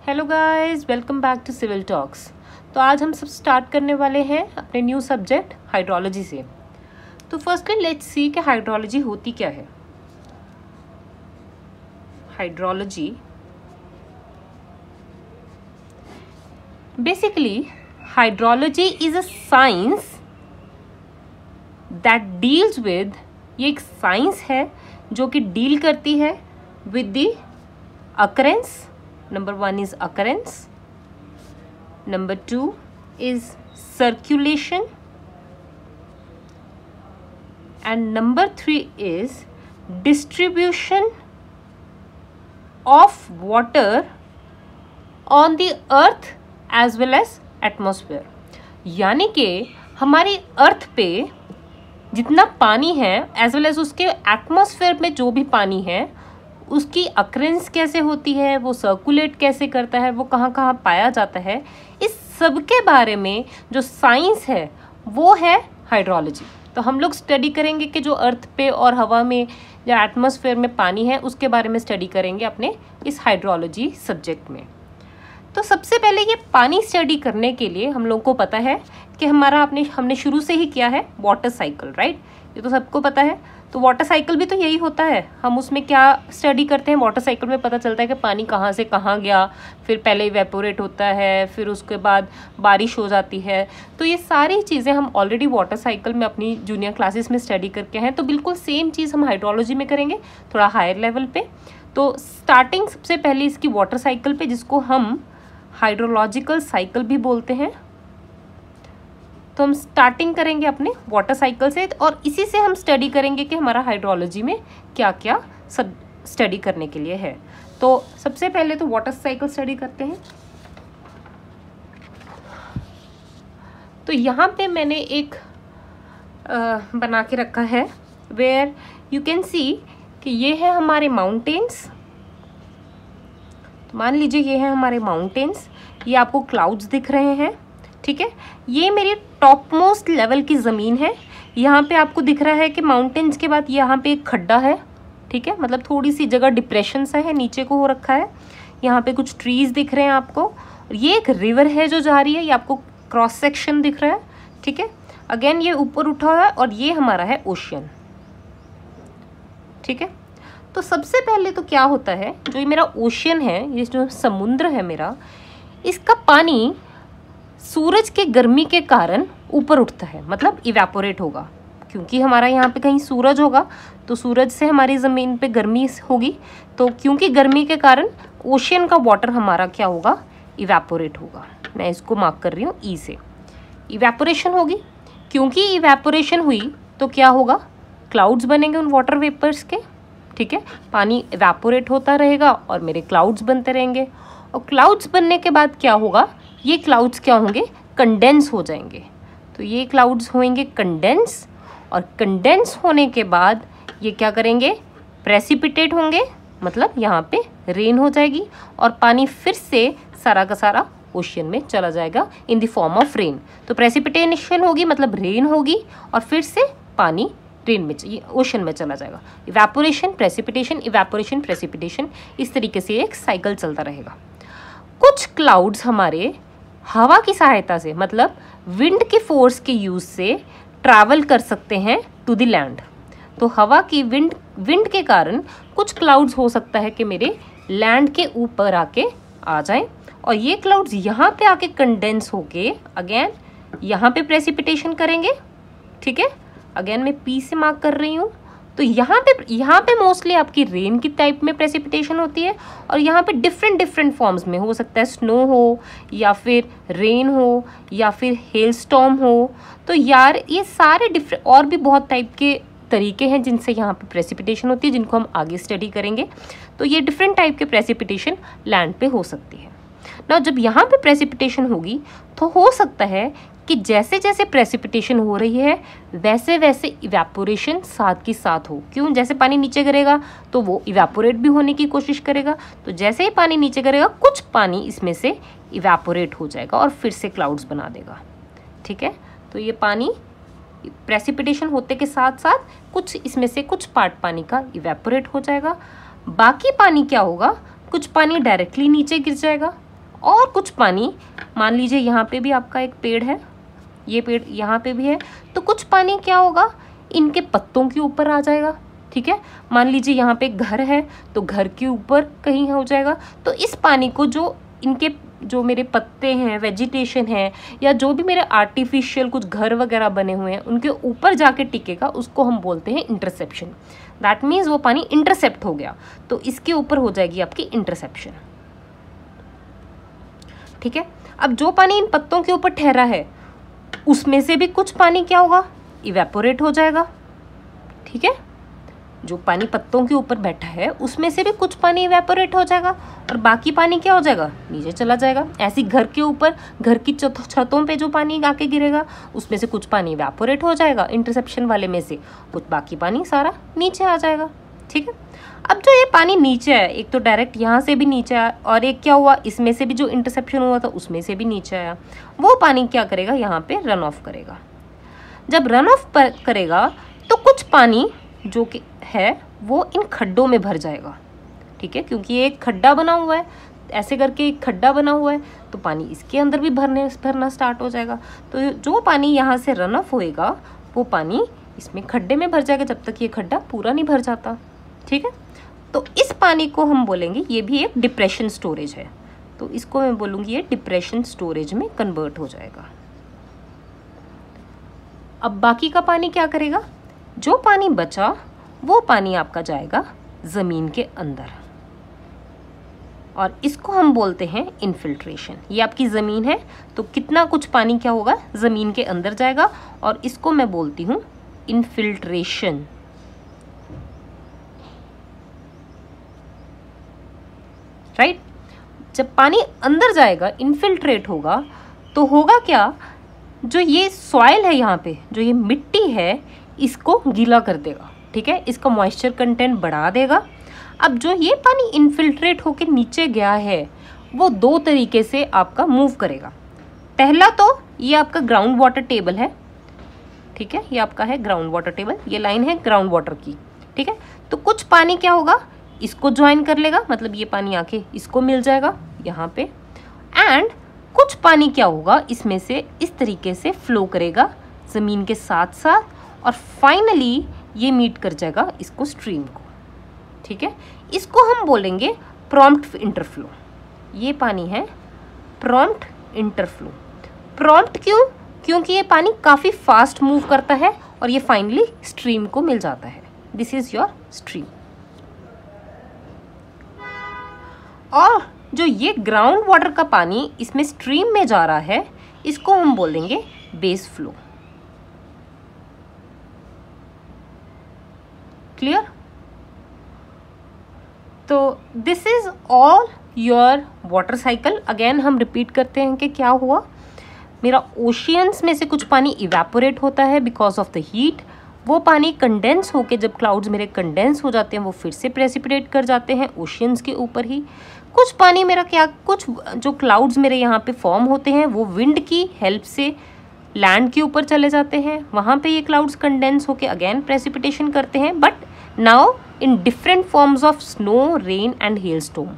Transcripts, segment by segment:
Hello guys, welcome back to Civil Talks. तो आज हम सब स्टार्ट करने वाले हैं अपने न्यू सब्जेक्ट हाइड्रोलॉजी से। तो फर्स्टली लेट्स सी कि हाइड्रोलॉजी होती क्या है। Hydrology basically hydrology is a science that deals with, ये एक साइंस है जो कि डील करती है with the occurrence. Number 1 is occurrence. Number 2 is circulation. And number 3 is distribution of water on the earth as well as atmosphere. यानी कि हमारी अर्थ पे जितना पानी है एज वेल एज उसके एटमॉस्फेयर में जो भी पानी है उसकी अक्रेंस कैसे होती है, वो सर्कुलेट कैसे करता है, वो कहाँ कहाँ पाया जाता है, इस सब के बारे में जो साइंस है वो है हाइड्रोलॉजी। तो हम लोग स्टडी करेंगे कि जो अर्थ पे और हवा में या एटमॉस्फेयर में पानी है उसके बारे में स्टडी करेंगे अपने इस हाइड्रोलॉजी सब्जेक्ट में। तो सबसे पहले ये पानी स्टडी करने के लिए हम लोग को पता है कि हमने शुरू से ही किया है वाटर साइकिल, राइट। ये तो सबको पता है। तो वाटर साइकिल भी तो यही होता है। हम उसमें क्या स्टडी करते हैं, वाटर साइकिल में पता चलता है कि पानी कहाँ से कहाँ गया, फिर पहले इवेपोरेट होता है, फिर उसके बाद बारिश हो जाती है। तो ये सारी चीज़ें हम ऑलरेडी वाटर साइकिल में अपनी जूनियर क्लासेस में स्टडी करके हैं। तो बिल्कुल सेम चीज़ हम हाइड्रोलॉजी में करेंगे, थोड़ा हायर लेवल पे। तो स्टार्टिंग सबसे पहले इसकी वाटर साइकिल पे, जिसको हम हाइड्रोलॉजिकल साइकिल भी बोलते हैं। तो हम स्टार्टिंग करेंगे अपने वाटर साइकिल से और इसी से हम स्टडी करेंगे कि हमारा हाइड्रोलॉजी में क्या क्या सब स्टडी करने के लिए है। तो सबसे पहले तो वाटर साइकिल स्टडी करते हैं। तो यहाँ पे मैंने एक बना के रखा है वेयर यू कैन सी कि ये है हमारे माउंटेन्स। मान लीजिए ये है हमारे माउंटेन्स, ये आपको क्लाउड्स दिख रहे हैं, ठीक है। ये मेरी टॉप मोस्ट लेवल की ज़मीन है। यहाँ पे आपको दिख रहा है कि माउंटेन्स के बाद यहाँ पे एक खड्डा है, ठीक है, मतलब थोड़ी सी जगह डिप्रेशन सा है, नीचे को हो रखा है। यहाँ पे कुछ ट्रीज दिख रहे हैं आपको। ये एक रिवर है जो जा रही है, ये आपको क्रॉस सेक्शन दिख रहा है, ठीक है। अगेन ये ऊपर उठा हुआ है और ये हमारा है ओशियन, ठीक है। तो सबसे पहले तो क्या होता है, जो ये मेरा ओशियन है, ये जो समुद्र है मेरा, इसका पानी सूरज के गर्मी के कारण ऊपर उठता है, मतलब इवेपोरेट होगा। क्योंकि हमारा यहाँ पे कहीं सूरज होगा तो सूरज से हमारी ज़मीन पे गर्मी होगी। तो क्योंकि गर्मी के कारण ओशियन का वाटर हमारा क्या होगा, इवेपोरेट होगा। मैं इसको मार्क कर रही हूँ ई से। इवेपोरेशन होगी। क्योंकि इवेपोरेशन हुई तो क्या होगा, क्लाउड्स बनेंगे उन वाटर वेपर्स के, ठीक है। पानी इवेपोरेट होता रहेगा और मेरे क्लाउड्स बनते रहेंगे। और क्लाउड्स बनने के बाद क्या होगा, ये क्लाउड्स क्या होंगे, कंडेंस हो जाएंगे। तो ये क्लाउड्स होंगे कंडेंस, और कंडेंस होने के बाद ये क्या करेंगे, प्रेसिपिटेट होंगे, मतलब यहाँ पे रेन हो जाएगी और पानी फिर से सारा का सारा ओशियन में चला जाएगा in the form of rain. तो प्रेसिपिटेशन होगी मतलब रेन होगी और फिर से पानी रेन में ओशन में चला जाएगा। इवेपोरेशन, प्रेसिपिटेशन, इवेपोरेशन, प्रेसिपिटेशन, इस तरीके से एक साइकिल चलता रहेगा। कुछ क्लाउड्स हमारे हवा की सहायता से, मतलब विंड की फोर्स के यूज से ट्रैवल कर सकते हैं टू द लैंड। तो हवा की विंड के कारण कुछ क्लाउड्स हो सकता है कि मेरे लैंड के ऊपर आके आ जाएं और ये क्लाउड्स यहाँ पे आके कंडेंस होके अगेन यहाँ पे करेंगे, ठीक है। अगेन मैं पी से मार्क कर रही हूँ। तो यहाँ पे मोस्टली आपकी रेन की टाइप में प्रेसिपिटेशन होती है और यहाँ पे डिफरेंट फॉर्म्स में हो सकता है, स्नो हो या फिर रेन हो या फिर हेल स्टॉर्म हो। तो यार ये सारे डिफरेंट और भी बहुत टाइप के तरीके हैं जिनसे यहाँ पे प्रेसिपिटेशन होती है, जिनको हम आगे स्टडी करेंगे। तो ये डिफरेंट टाइप के प्रेसिपिटेशन लैंड पे हो सकती है ना। जब यहाँ पे प्रेसिपिटेशन होगी तो हो सकता है कि जैसे जैसे प्रेसिपिटेशन हो रही है वैसे वैसे इवेपोरेशन साथ के साथ हो। क्यों, जैसे पानी नीचे गिरेगा तो वो इवेपोरेट भी होने की कोशिश करेगा। तो जैसे ही पानी नीचे गिरेगा कुछ पानी इसमें से इवेपोरेट हो जाएगा और फिर से क्लाउड्स बना देगा, ठीक है। तो ये पानी प्रेसिपिटेशन होते के साथ साथ कुछ इसमें से कुछ पार्ट पानी का इवेपोरेट हो जाएगा। बाकी पानी क्या होगा, कुछ पानी डायरेक्टली नीचे गिर जाएगा और कुछ पानी, मान लीजिए यहाँ पे भी आपका एक पेड़ है, ये पेड़ यहाँ पे भी है, तो कुछ पानी क्या होगा, इनके पत्तों के ऊपर आ जाएगा। ठीक है, मान लीजिए यहाँ पे घर है तो घर के ऊपर कहीं हो जाएगा। तो इस पानी को जो मेरे पत्ते हैं, वेजिटेशन है, या जो भी मेरे आर्टिफिशियल कुछ घर वगैरह बने हुए हैं उनके ऊपर जाके टिकेगा, उसको हम बोलते हैं इंटरसेप्शन। दैट मीन्स वो पानी इंटरसेप्ट हो गया, तो इसके ऊपर हो जाएगी आपकी इंटरसेप्शन। ठीक है, अब जो पानी इन पत्तों के ऊपर ठहरा है उसमें से भी कुछ पानी क्या होगा, इवेपोरेट हो जाएगा। ठीक है, जो पानी पत्तों के ऊपर बैठा है उसमें से भी कुछ पानी इवेपोरेट हो जाएगा और बाकी पानी क्या हो जाएगा, नीचे चला जाएगा। ऐसी घर के ऊपर, घर की छतों पे जो पानी आके गिरेगा उसमें से कुछ पानी इवेपोरेट हो जाएगा इंटरसेप्शन वाले में से, कुछ बाकी पानी सारा नीचे आ जाएगा। ठीक है, अब जो ये पानी नीचे है, एक तो डायरेक्ट यहाँ से भी नीचे आया और एक क्या हुआ, इसमें से भी जो इंटरसेप्शन हुआ था उसमें से भी नीचे आया। वो पानी क्या करेगा, यहाँ पे रन ऑफ करेगा। जब रन ऑफ करेगा तो कुछ पानी जो कि है वो इन खड्डों में भर जाएगा। ठीक है, क्योंकि ये एक खड्डा बना हुआ है, ऐसे करके एक खड्डा बना हुआ है, तो पानी इसके अंदर भी भरना स्टार्ट हो जाएगा। तो जो पानी यहाँ से रन ऑफ होएगा वो पानी इसमें खड्डे में भर जाएगा जब तक ये खड्डा पूरा नहीं भर जाता। ठीक है, तो इस पानी को हम बोलेंगे ये भी एक डिप्रेशन स्टोरेज है, तो इसको मैं बोलूँगी ये डिप्रेशन स्टोरेज में कन्वर्ट हो जाएगा। अब बाकी का पानी क्या करेगा, जो पानी बचा वो पानी आपका जाएगा ज़मीन के अंदर और इसको हम बोलते हैं इनफिल्ट्रेशन। ये आपकी ज़मीन है तो कितना कुछ पानी क्या होगा, ज़मीन के अंदर जाएगा और इसको मैं बोलती हूँ इनफिल्ट्रेशन। राइट, जब पानी अंदर जाएगा, इनफिल्ट्रेट होगा, तो होगा क्या, जो ये सॉइल है यहाँ पे, जो ये मिट्टी है, इसको गीला कर देगा। ठीक है, इसका मॉइस्चर कंटेंट बढ़ा देगा। अब जो ये पानी इनफिल्ट्रेट होके नीचे गया है वो दो तरीके से आपका मूव करेगा। पहला तो ये आपका ग्राउंड वाटर टेबल है। ठीक है, ये आपका है ग्राउंड वाटर टेबल, ये लाइन है ग्राउंड वाटर की। ठीक है, तो कुछ पानी क्या होगा, इसको ज्वाइन कर लेगा, मतलब ये पानी आके इसको मिल जाएगा यहाँ पे, एंड कुछ पानी क्या होगा, इसमें से इस तरीके से फ्लो करेगा ज़मीन के साथ साथ और फाइनली ये मीट कर जाएगा इसको स्ट्रीम को। ठीक है, इसको हम बोलेंगे प्रॉम्प्ट इंटरफ्लो। ये पानी है प्रॉम्प्ट इंटरफ्लो। प्रॉम्प्ट क्यों, क्योंकि ये पानी काफ़ी फास्ट मूव करता है और ये फाइनली स्ट्रीम को मिल जाता है। This is your stream. और जो ये ग्राउंड वाटर का पानी इसमें स्ट्रीम में जा रहा है, इसको हम बोलेंगे बेस फ्लो। क्लियर? तो this is all your water cycle. Again हम रिपीट करते हैं कि क्या हुआ, मेरा ओशियंस में से कुछ पानी इवेपोरेट होता है बिकॉज ऑफ द हीट। वो पानी कंडेंस होके, जब क्लाउड्स मेरे कंडेंस हो जाते हैं, वो फिर से प्रेसिपिटेट कर जाते हैं ओशियंस के ऊपर ही। कुछ पानी मेरा क्या, कुछ जो क्लाउड्स मेरे यहाँ पे फॉर्म होते हैं वो विंड की हेल्प से लैंड के ऊपर चले जाते हैं, वहाँ पे ये क्लाउड्स कंडेंस होके अगेन प्रेसिपिटेशन करते हैं, but now in different forms of snow, rain and hell storm.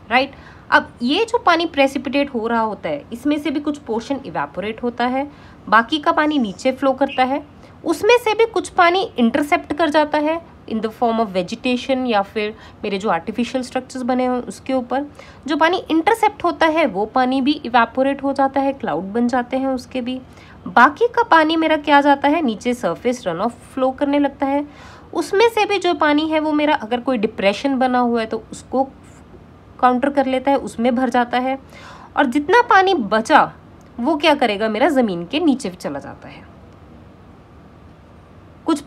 Right, अब ये जो पानी प्रेसिपिटेट हो रहा होता है इसमें से भी कुछ पोर्शन इवेपोरेट होता है, बाकी का पानी नीचे फ्लो करता है, उसमें से भी कुछ पानी इंटरसेप्ट कर जाता है in the form of vegetation या फिर मेरे जो आर्टिफिशियल स्ट्रक्चर्स बने हुए उसके ऊपर। जो पानी इंटरसेप्ट होता है वो पानी भी इवेपोरेट हो जाता है, क्लाउड बन जाते हैं उसके भी। बाकी का पानी मेरा क्या जाता है, नीचे सरफेस रन ऑफ फ्लो करने लगता है। उसमें से भी जो पानी है वो मेरा, अगर कोई डिप्रेशन बना हुआ है तो उसको काउंटर कर लेता है, उसमें भर जाता है। और जितना पानी बचा वो क्या करेगा, मेरा ज़मीन के नीचे चला जाता है। कुछ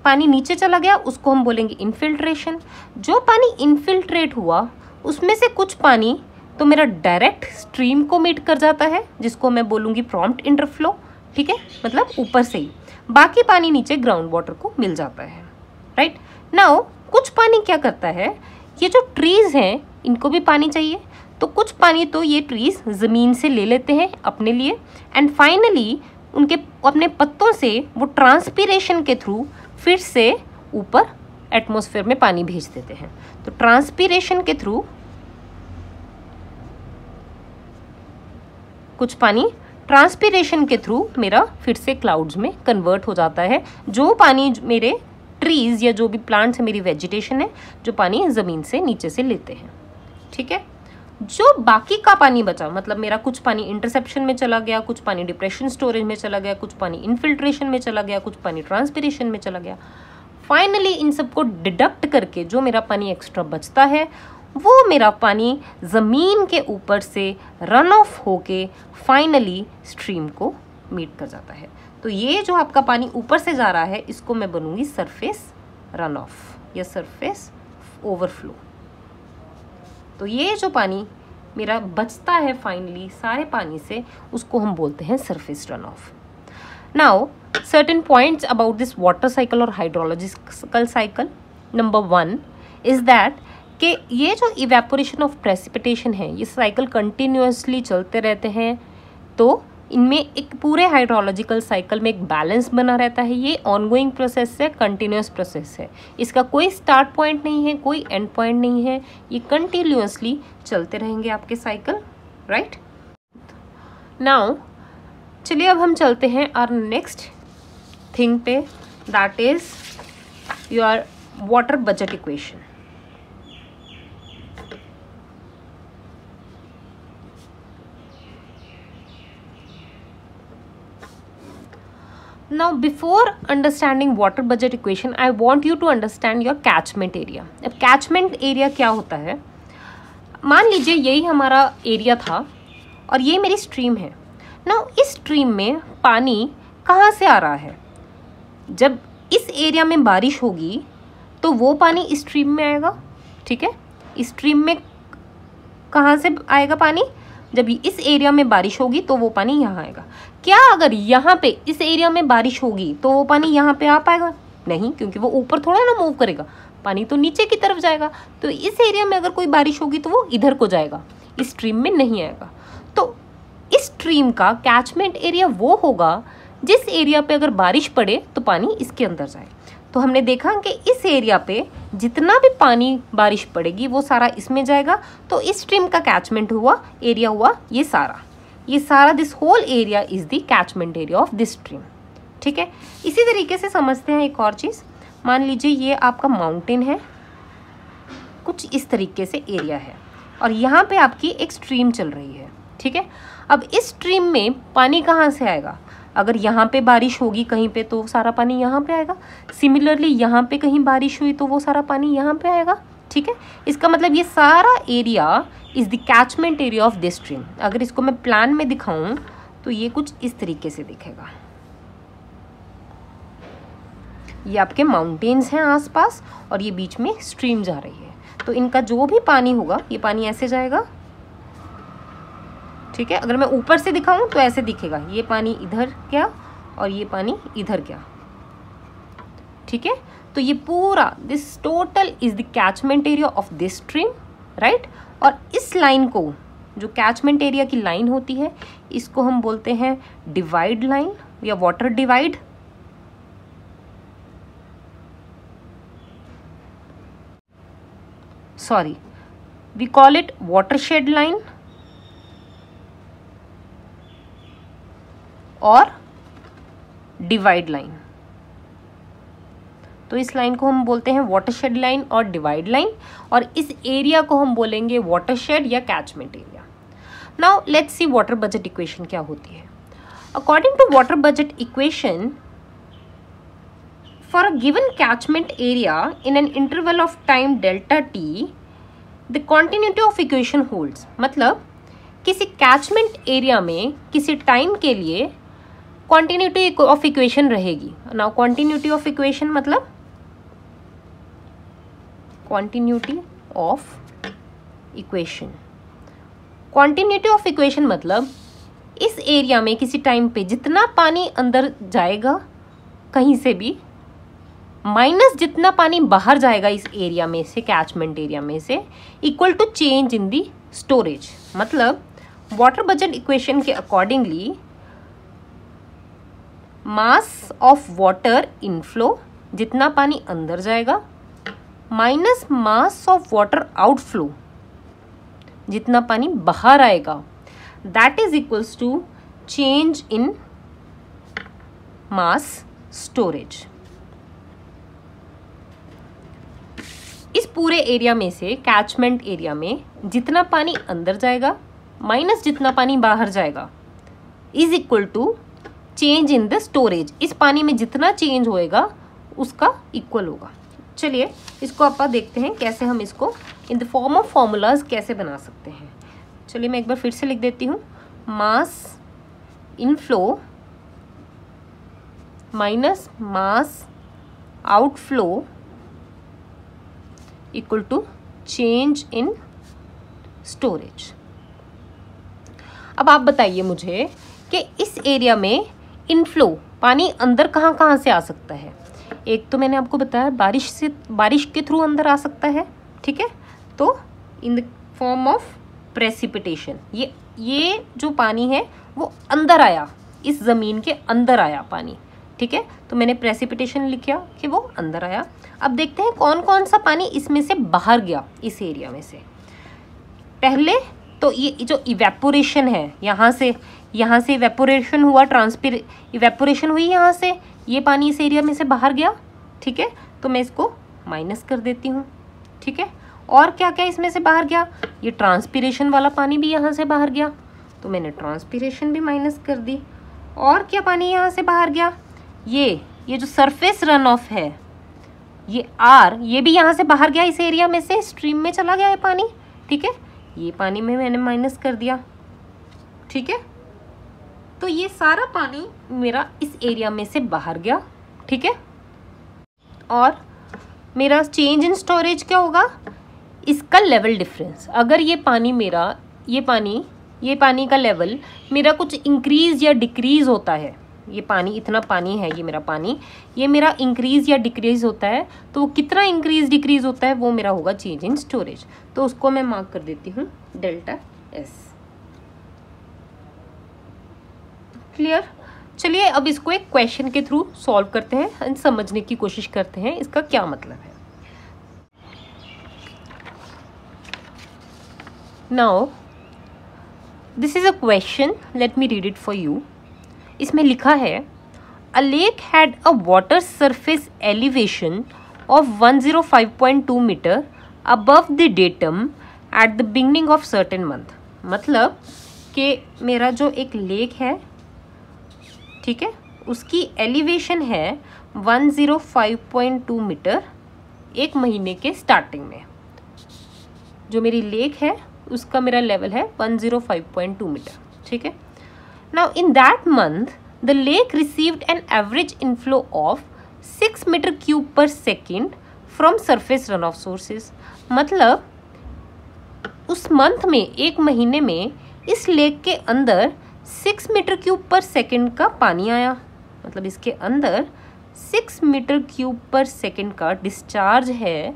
पानी नीचे चला गया, उसको हम बोलेंगे इनफिल्ट्रेशन। जो पानी इनफिल्ट्रेट हुआ उसमें से कुछ पानी तो मेरा डायरेक्ट स्ट्रीम को मीट कर जाता है, जिसको मैं बोलूँगी प्रॉम्प्ट इंटरफ्लो। ठीक है, मतलब ऊपर से ही। बाकी पानी नीचे ग्राउंड वाटर को मिल जाता है। राइट, नाउ कुछ पानी क्या करता है, ये जो ट्रीज हैं इनको भी पानी चाहिए, तो कुछ पानी तो ये ट्रीज ज़मीन से ले लेते हैं अपने लिए, एंड फाइनली उनके अपने पत्तों से वो ट्रांसपीरेशन के थ्रू फिर से ऊपर एटमॉस्फेयर में पानी भेज देते हैं। तो ट्रांसपीरेशन के थ्रू कुछ पानी ट्रांसपिरेशन के थ्रू मेरा फिर से क्लाउड्स में कन्वर्ट हो जाता है। जो पानी मेरे ट्रीज या जो भी प्लांट्स है, मेरी वेजिटेशन है, जो पानी ज़मीन से नीचे से लेते हैं। ठीक है, जो बाकी का पानी बचा, मतलब मेरा कुछ पानी इंटरसेप्शन में चला गया, कुछ पानी डिप्रेशन स्टोरेज में चला गया, कुछ पानी इनफिल्ट्रेशन में चला गया, कुछ पानी ट्रांसपिरेशन में चला गया। फाइनली इन सबको डिडक्ट करके जो मेरा पानी एक्स्ट्रा बचता है वो मेरा पानी ज़मीन के ऊपर से रन ऑफ होके फाइनली स्ट्रीम को मीट कर जाता है। तो ये जो आपका पानी ऊपर से जा रहा है इसको मैं बनूंगी सरफेस रन ऑफ या सरफेस ओवरफ्लो। तो ये जो पानी मेरा बचता है फाइनली सारे पानी से, उसको हम बोलते हैं surface run of. Now certain points about this water cycle और hydrological cycle. Number 1 is that कि ये जो evaporation of precipitation है, ये साइकिल कंटिन्यूसली चलते रहते हैं, तो इनमें एक पूरे हाइड्रोलॉजिकल साइकिल में एक बैलेंस बना रहता है। ये ऑनगोइंग प्रोसेस है, कंटिन्यूस प्रोसेस है, इसका कोई स्टार्ट पॉइंट नहीं है, कोई एंड पॉइंट नहीं है, ये कंटिन्यूसली चलते रहेंगे आपके साइकिल, राइट। नाउ चलिए अब हम चलते हैं और नेक्स्ट थिंग पे, that is your water budget equation. Now before understanding water budget equation, I want you to understand your catchment area. अब catchment area क्या होता है? मान लीजिए यही हमारा एरिया था और ये मेरी स्ट्रीम है। Now इस स्ट्रीम में पानी कहाँ से आ रहा है? जब इस एरिया में बारिश होगी तो वो पानी इस स्ट्रीम में आएगा, ठीक है। इस स्ट्रीम में कहाँ से आएगा पानी? जब इस एरिया में बारिश होगी तो वो पानी यहाँ आएगा। क्या अगर यहाँ पे इस एरिया में बारिश होगी तो वो पानी यहाँ पे आ पाएगा? नहीं, क्योंकि वो ऊपर थोड़ा ना मूव करेगा, पानी तो नीचे की तरफ जाएगा। तो इस एरिया में अगर कोई बारिश होगी तो वो इधर को जाएगा, इस स्ट्रीम में नहीं आएगा। तो इस स्ट्रीम का कैचमेंट एरिया वो होगा जिस एरिया पे अगर बारिश पड़े तो पानी इसके अंदर जाए। तो हमने देखा कि इस एरिया पे जितना भी पानी बारिश पड़ेगी वो सारा इसमें जाएगा। तो इस स्ट्रीम का कैचमेंट हुआ एरिया हुआ ये सारा this whole area is the catchment area of this stream, ठीक है। इसी तरीके से समझते हैं एक और चीज़। मान लीजिए ये आपका माउंटेन है, कुछ इस तरीके से एरिया है और यहाँ पे आपकी एक स्ट्रीम चल रही है, ठीक है। अब इस स्ट्रीम में पानी कहाँ से आएगा? अगर यहाँ पे बारिश होगी कहीं पे तो सारा पानी यहाँ पे आएगा। सिमिलरली यहाँ पे कहीं बारिश हुई तो वो सारा पानी यहाँ पे आएगा, ठीक है। इसका मतलब ये सारा area is the catchment area of this stream. अगर इसको मैं प्लान में दिखाऊं तो ये कुछ इस तरीके से दिखेगा। ये आपके माउंटेन्स हैं आसपास और ये बीच में स्ट्रीम जा रही है। तो इनका जो भी पानी होगा ये पानी ऐसे जाएगा, ठीक है। अगर मैं ऊपर से दिखाऊं तो ऐसे दिखेगा, ये पानी इधर गया और ये पानी इधर गया, ठीक है। तो ये पूरा this total is the catchment area of this stream, right. और इस लाइन को, जो कैचमेंट एरिया की लाइन होती है, इसको हम बोलते हैं डिवाइड लाइन या water divide. Sorry, we call it watershed line और डिवाइड लाइन। तो इस लाइन को हम बोलते हैं वाटरशेड लाइन और डिवाइड लाइन, और इस एरिया को हम बोलेंगे वाटरशेड या catchment area. Now let's see water budget equation क्या होती है। According to water budget equation, for a given catchment area in an interval of time delta t, the continuity of equation holds. मतलब किसी catchment area में किसी time के लिए क्वांटिन्यूटी of equation रहेगी। नाउ क्वांटिन्यूटी ऑफ इक्वेशन मतलब क्वांटिन्यूटी ऑफ इक्वेशन, क्वांटिन्यूटी ऑफ इक्वेशन मतलब इस एरिया में किसी टाइम पे जितना पानी अंदर जाएगा कहीं से भी, माइनस जितना पानी बाहर जाएगा इस एरिया में से, कैचमेंट एरिया में से, equal to change in the storage. मतलब वाटर बजट इक्वेशन के accordingly mass of water inflow, जितना पानी अंदर जाएगा, minus mass of water outflow, जितना पानी बाहर आएगा, that is equals to change in mass storage. इस पूरे एरिया में से, कैचमेंट एरिया में जितना पानी अंदर जाएगा माइनस जितना पानी बाहर जाएगा is equal to change in the storage. इस पानी में जितना चेंज होएगा उसका इक्वल होगा। चलिए इसको आप देखते हैं कैसे हम इसको in the form of formulas कैसे बना सकते हैं। चलिए मैं एक बार फिर से लिख देती हूँ, mass inflow minus mass outflow equal to change in storage. अब आप बताइए मुझे कि इस एरिया में इनफ्लो पानी अंदर कहाँ कहाँ से आ सकता है। एक तो मैंने आपको बताया बारिश के थ्रू अंदर आ सकता है, ठीक है, तो in the form of precipitation. ये जो पानी है वो अंदर आया, इस ज़मीन के अंदर आया पानी, ठीक है, तो मैंने प्रेसिपिटेशन लिखा कि वो अंदर आया। अब देखते हैं कौन कौन सा पानी इसमें से बाहर गया इस एरिया में से। पहले तो ये जो इवेपोरेशन है, यहाँ से इवेपोरेशन हुआ, इवेपोरेशन हुई यहाँ से, ये पानी इस एरिया में से बाहर गया, ठीक है, तो मैं इसको माइनस कर देती हूँ, ठीक है। और क्या क्या इसमें से बाहर गया, ये ट्रांसपिरेशन वाला पानी भी यहाँ से बाहर गया, तो मैंने ट्रांसपिरेशन भी माइनस कर दी। और क्या पानी यहाँ से बाहर गया, ये जो सरफेस रन ऑफ है, ये आर, ये भी यहाँ से बाहर गया, इस एरिया में से स्ट्रीम में चला गया ये पानी, ठीक है, ये पानी में मैंने माइनस कर दिया, ठीक है। तो ये सारा पानी मेरा इस एरिया में से बाहर गया, ठीक है। और मेरा चेंज इन स्टोरेज क्या होगा, इसका लेवल डिफरेंस। अगर ये पानी मेरा ये पानी का लेवल मेरा कुछ इंक्रीज या डिक्रीज होता है, ये पानी, इतना पानी है ये मेरा पानी, ये मेरा इंक्रीज या डिक्रीज होता है, तो वो कितना इंक्रीज डिक्रीज होता है वो मेरा होगा चेंज इन स्टोरेज। तो उसको मैं मार्क कर देती हूँ डेल्टा एस। क्लियर। चलिए अब इसको एक क्वेश्चन के थ्रू सॉल्व करते हैं एंड समझने की कोशिश करते हैं इसका क्या मतलब है। Now this is a question, let me read it for you. इसमें लिखा है, a lake had a water surface elevation of 105.2 metre above the datum at the beginning of certain month. मतलब कि मेरा जो एक लेक है, ठीक है, उसकी एलिवेशन है 105.2 मीटर एक महीने के स्टार्टिंग में। जो मेरी लेक है उसका मेरा लेवल है 105.2 मीटर, ठीक है। Now in that month the lake received an average inflow of 6 meter cube per second from surface runoff sources। मतलब उस मंथ में, एक महीने में, इस लेक के अंदर 6 मीटर क्यूब पर सेकंड का पानी आया। मतलब इसके अंदर 6 मीटर क्यूब पर सेकंड का डिस्चार्ज है,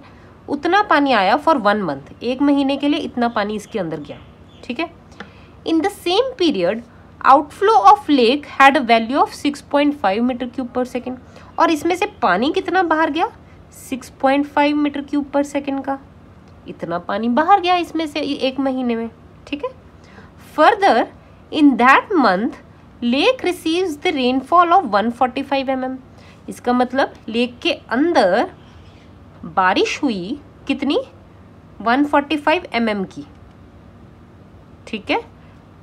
उतना पानी आया फॉर 1 मंथ। एक महीने के लिए इतना पानी इसके अंदर गया, ठीक है। In the same period outflow of lake had a value of 6.5 metre cube per second. और इसमें से पानी कितना बाहर गया, 6.5 मीटर क्यूब पर सेकेंड का इतना पानी बाहर गया इसमें से एक महीने में, ठीक है। Further in that month lake receives the rainfall of 145 mm। इसका मतलब लेक के अंदर बारिश हुई कितनी, 145 mm की, ठीक है।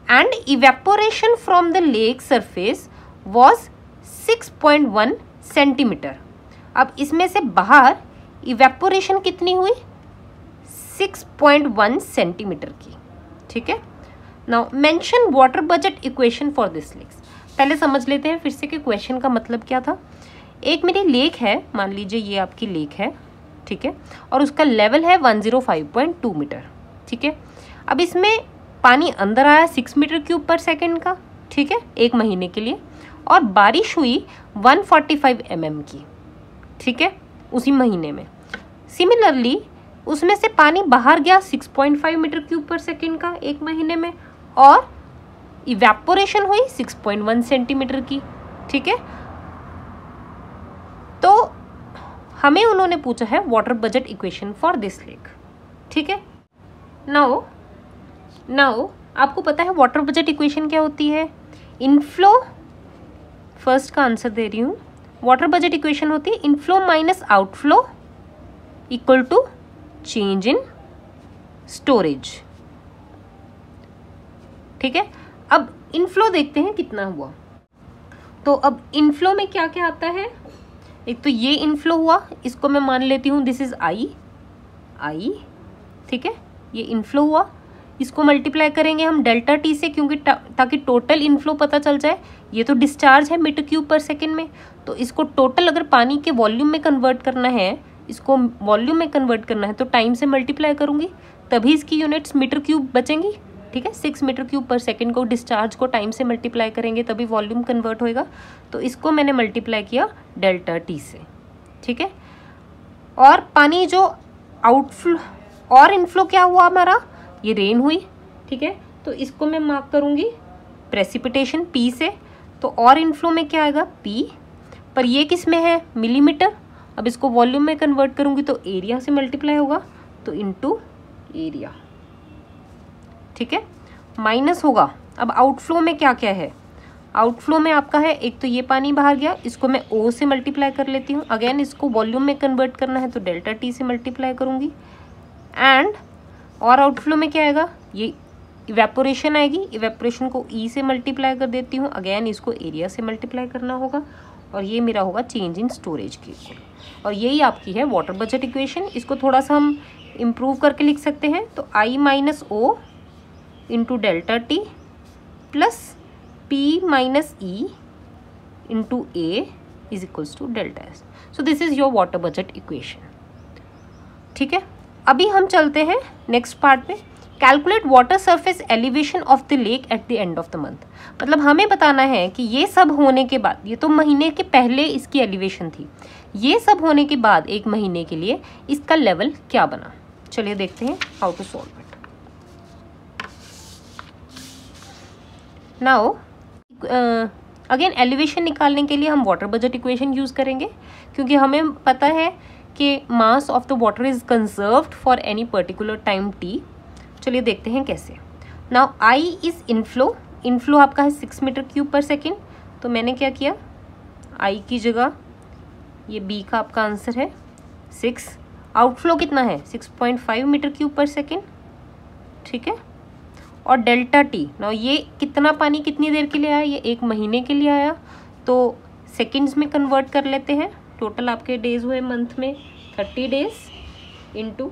And evaporation from the lake surface was 6.1 centimetre. अब इसमें से बाहर इवेपोरेशन कितनी हुई, 6.1 सेंटीमीटर की, ठीक है। Now mention water budget equation for this lakes. पहले समझ लेते हैं फिर से कि क्वेश्चन का मतलब क्या था। एक मेरी लेक है, मान लीजिए ये आपकी लेक है, ठीक है, और उसका लेवल है 105.2 मीटर, ठीक है। अब इसमें पानी अंदर आया 6 मीटर क्यूब पर सेकेंड का, ठीक है, एक महीने के लिए, और बारिश हुई 145 mm की, ठीक है, उसी महीने में। सिमिलरली उसमें से पानी बाहर गया 6.5 मीटर क्यूब पर सेकेंड का एक महीने में, और इवेपोरेशन हुई 6.1 सेंटीमीटर की, ठीक है। तो हमें उन्होंने पूछा है water budget equation for this lake, ठीक है। नाउ आपको पता है वाटर बजट इक्वेशन क्या होती है? इनफ्लो, फर्स्ट का आंसर दे रही हूँ, वाटर बजट इक्वेशन होती है inflow minus outflow equal to change in storage. ठीक है, अब इनफ्लो देखते हैं कितना हुआ। तो अब इनफ्लो में क्या क्या आता है? एक तो ये इनफ्लो हुआ, इसको मैं मान लेती हूँ दिस इज आई, ठीक है, ये इनफ्लो हुआ। इसको मल्टीप्लाई करेंगे हम डेल्टा टी से, क्योंकि ताकि टोटल इनफ्लो पता चल जाए। ये तो डिस्चार्ज है मीटर क्यूब पर सेकेंड में, तो इसको टोटल अगर पानी के वॉल्यूम में कन्वर्ट करना है, इसको वॉल्यूम में कन्वर्ट करना है, तो टाइम से मल्टीप्लाई करूंगी, तभी इसकी यूनिट्स मीटर क्यूब बचेंगी। ठीक है, 6 मीटर क्यूब पर सेकेंड को डिस्चार्ज को टाइम से मल्टीप्लाई करेंगे तभी वॉल्यूम कन्वर्ट होएगा। तो इसको मैंने मल्टीप्लाई किया डेल्टा टी से। ठीक है, और पानी जो आउटफ्लो और इनफ्लो क्या हुआ हमारा? ये रेन हुई। ठीक है, तो इसको मैं मार्क करूंगी प्रेसिपिटेशन पी से। तो और इनफ्लो में क्या आएगा? पी, पर ये किस में है? मिलीमीटर। अब इसको वॉल्यूम में कन्वर्ट करूंगी तो एरिया से मल्टीप्लाई होगा, तो इनटू एरिया। ठीक है, माइनस होगा। अब आउटफ्लो में क्या क्या है? आउटफ्लो में आपका है, एक तो ये पानी बाहर गया, इसको मैं ओ से मल्टीप्लाई कर लेती हूँ। अगेन इसको वॉल्यूम में कन्वर्ट करना है तो डेल्टा टी से मल्टीप्लाई करूँगी। एंड और आउटफ्लो में क्या आएगा? ये इवेपोरेशन आएगी, इवेपोरेशन को ई से मल्टीप्लाई कर देती हूँ। अगेन इसको एरिया से मल्टीप्लाई करना होगा, और ये मेरा होगा चेंज इन स्टोरेज की। और यही आपकी है वाटर बजट इक्वेशन। इसको थोड़ा सा हम इम्प्रूव करके लिख सकते हैं। तो I minus O into delta T plus P minus E into A is equals to delta S. So this is your water budget equation. ठीक है, अभी हम चलते हैं नेक्स्ट पार्ट में। Calculate water surface elevation of the lake at the end of the month. मतलब हमें बताना है कि ये सब होने के बाद, ये तो महीने के पहले इसकी एलिवेशन थी, ये सब होने के बाद एक महीने के लिए इसका लेवल क्या बना। चलिए देखते हैं how to solve it. Now again elevation निकालने के लिए हम वाटर बजट इक्वेशन यूज करेंगे, क्योंकि हमें पता है कि mass of the water is conserved for any particular time T. चलिए देखते हैं कैसे। Now I is inflow, inflow आपका है 6 मीटर क्यूब पर सेकेंड। तो मैंने क्या किया, आई की जगह ये बी का आपका आंसर है 6। आउटफ्लो कितना है? 6.5 मीटर क्यूब पर सेकेंड। ठीक है, और डेल्टा टी, ना ये कितना पानी कितनी देर के लिए आया? ये 1 महीने के लिए आया, तो सेकेंड्स में कन्वर्ट कर लेते हैं। टोटल आपके डेज हुए मंथ में 30 days into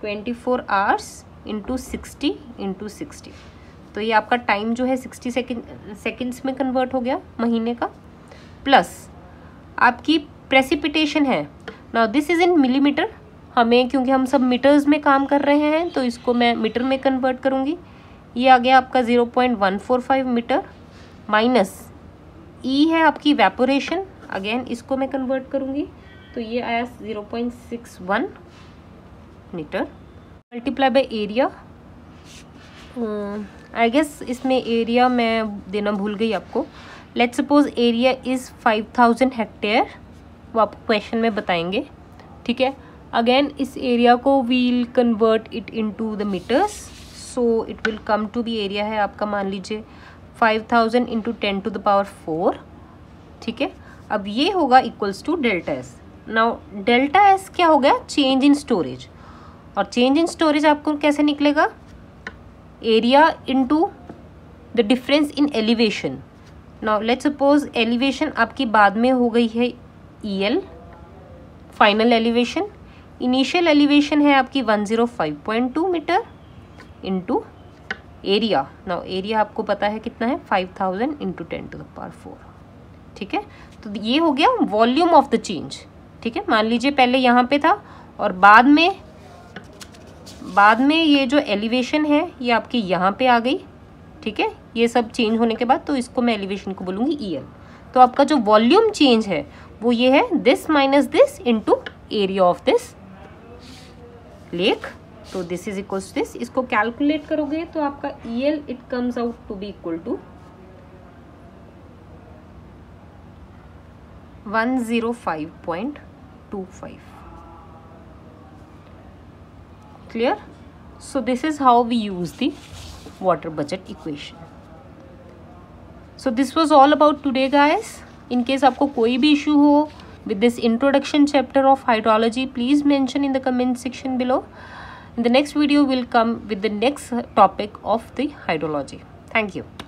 24 hours into 60 into 60। तो ये आपका टाइम जो है 60 सेकेंड्स में कन्वर्ट हो गया महीने का। प्लस आपकी प्रेसिपिटेशन है, now this is in millimetre. हमें क्योंकि हम सब मीटर्स में काम कर रहे हैं तो इसको मैं मीटर में कन्वर्ट करूँगी। ये आ गया आपका 0.145 मीटर, माइनस ई है आपकी इवेपोरेशन, अगेन इसको मैं कन्वर्ट करूँगी तो ये आया 0.61 metre, multiply by area. I guess इसमें एरिया मैं देना भूल गई आपको। Let's suppose area is 5000 hectare, वो आपको क्वेश्चन में बताएंगे। ठीक है, अगेन इस एरिया को we'll convert it into the metres, so it will come to be area है आपका मान लीजिए 5000 इंटू 10 टू द पावर 4। ठीक है, अब ये होगा equals to delta S. Now delta S क्या हो गया? Change in storage. और चेंज इन स्टोरेज आपको कैसे निकलेगा? Area into the difference in elevation. Now let's suppose elevation आपकी बाद में हो गई है EL, final elevation. Initial elevation है आपकी 105.2 metre into area. Now area आपको पता है कितना है? 5000 इंटू 10 टू द पावर 4। ठीक है, तो ये हो गया वॉल्यूम ऑफ द चेंज। ठीक है, मान लीजिए पहले यहाँ पे था और बाद में ये जो एलिवेशन है ये आपकी यहाँ पे आ गई। ठीक है, ये सब चेंज होने के बाद, तो इसको मैं एलिवेशन को बोलूँगी EL। तो आपका जो वॉल्यूम चेंज है वो ये है this minus this into area of this lake. तो दिस इज इक्वल्स दिस। इसको कैलकुलेट करोगे तो आपका EL it comes out to be equal to 105.25। Clear? So this is how we use the water budget equation. So this was all about today guys. In case आपको कोई भी issue हो with this introduction chapter of hydrology, please mention in the comment section below. In the next video we'll come with the next topic of the hydrology. Thank you.